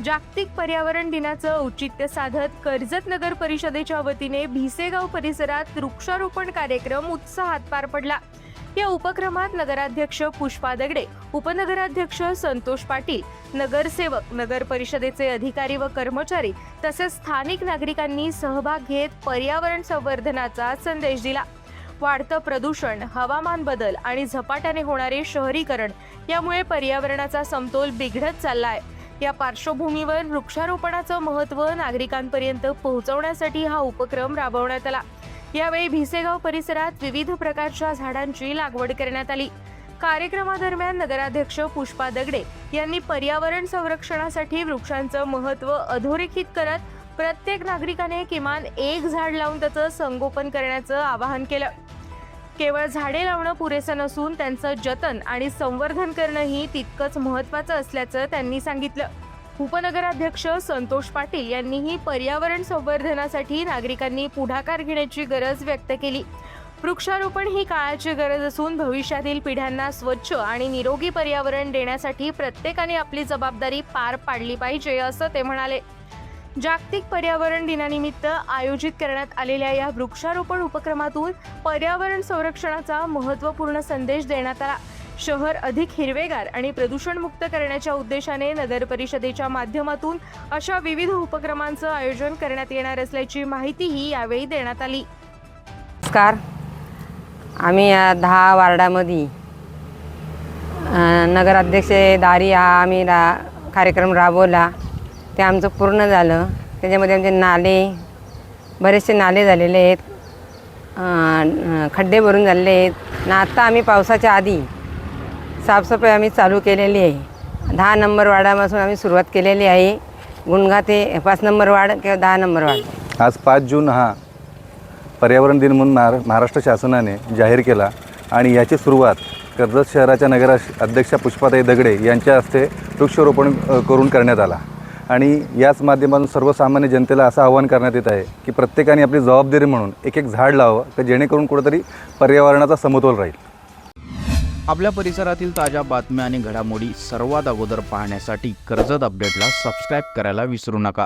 जागतिक पर्यावरण दिनाचं औचित्य साधत कर्जत नगर परिषदेच्या वतीने भिसेगाव परिसरात वृक्षारोपण कार्यक्रम उत्साहात पार पडला। या उपक्रमात नगराध्यक्ष पुष्पा दगडे, उपनगराध्यक्ष संतोष पाटील, नगरसेवक, नगर परिषदेचे अधिकारी व कर्मचारी तसेच स्थानिक नागरिकांनी सहभाग घेत पर्यावरण संवर्धनाचा संदेश दिला। वाढतं प्रदूषण, हवामान बदल आणि झपाट्याने होणारे शहरीकरण यामुळे पर्यावरणाचा समतोल बिघडत चाललाय। या पार्श्वभूमीवर वृक्षारोपणाचं महत्त्व नागरिकांपर्यंत पोहोचवण्यासाठी हा उपक्रम राबवण्यात आला। यावेळी भिसेगाव परिसरात विविध प्रकारच्या झाडांची लागवड करण्यात आली। कार्यक्रमादरम्यान नगराध्यक्ष पुष्पा दगडे यांनी पर्यावरण संरक्षणासाठी वृक्षांचं महत्त्व अधोरेखित करत प्रत्येक नागरिकाने किमान एक झाड लावून त्याचं संगोपन करण्याचं आवाहन केलं। केवळ झाडे लावणं पुरेसं नसून त्यांचं जतन आणि संवर्धन करणंही तितकंच महत्त्वाचं असल्याचं त्यांनी सांगितलं। उपनगराध्यक्ष संतोष पाटील यांनीही पर्यावरण संवर्धनासाठी नागरिकांनी पुढाकार घेण्याची गरज व्यक्त केली। वृक्षारोपण ही काळाची गरज असून भविष्यातील पिढ्यांना स्वच्छ आणि निरोगी पर्यावरण देण्यासाठी प्रत्येकाने आपली जबाबदारी पार पाडली पाहिजे असं ते म्हणाले। जागतिक पर्यावरण दिनानिमित्त आयोजित करण्यात आलेल्या या वृक्षारोपण उपक्रमातून पर्यावरण संरक्षणाचा महत्त्वपूर्ण संदेश देण्यात आला। शहर अधिक हिरवेगार आणि प्रदूषणमुक्त करण्याच्या उद्देशाने नगर परिषदेच्या माध्यमातून अशा विविध उपक्रमांचं आयोजन करण्यात येणार असल्याची माहितीही यावेळी देण्यात आली। नमस्कार, आम्ही या 10 वार्डामध्ये नगराध्यक्ष दारी हा आम्ही कार्यक्रम राबवला। ते आमचं पूर्ण झालं। त्याच्यामध्ये आमचे नाले, बरेचसे नाले झालेले आहेत, खड्डे भरून झालेले आहेत ना। आता आम्ही पावसाच्या आधी साफसफाई आम्ही चालू केलेली आहे। 10 नंबर वार्डापासून आम्ही सुरुवात केलेली आहे। गुणगा ते 5 नंबर वार्ड किंवा 10 नंबर वार्ड। आज 5 जून हा पर्यावरण दिन म्हणून महाराष्ट्र शासनाने जाहीर केला आणि याची सुरुवात कर्जत शहराच्या नगराध्यक्षा पुष्पाताई दगडे यांच्या हस्ते वृक्षारोपण करून करण्यात आला। आणि याच माध्यमातून सर्वसामान्य जनतेला असं आवाहन करण्यात येत आहे की प्रत्येकाने आपली जबाबदारी म्हणून एक झाड लावावं, तर जेणेकरून कुठेतरी पर्यावरणाचा समतोल राहील। आपल्या परिसरातील ताज्या बातम्या आणि घडामोडी सर्वात अगोदर पाहण्यासाठी कर्जत अपडेटला सबस्क्राईब करायला विसरू नका।